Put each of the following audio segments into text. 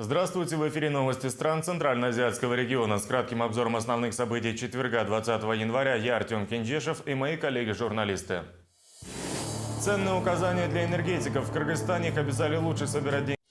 Здравствуйте, в эфире новости стран Центральноазиатского региона. С кратким обзором основных событий четверга, 20 января, я Артем Кенджешев и мои коллеги-журналисты. Ценные указания для энергетиков. В Кыргызстане их обязали лучше собирать деньги.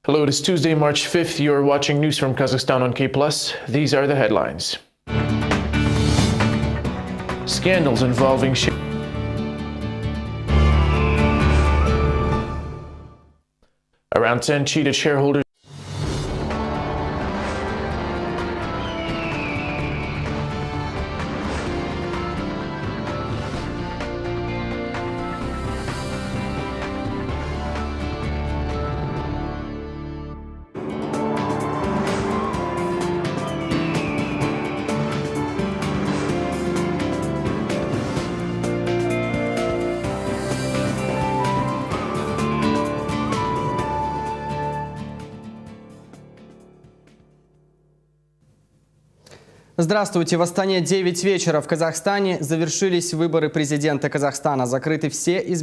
Hello, it is Tuesday, March 5th. You are watching news from Kazakhstan on K+. These are the headlines. Scandals involving around 10 cheated shareholders. Здравствуйте. В Астане 9 вечера. В Казахстане завершились выборы президента Казахстана. Закрыты все избирательные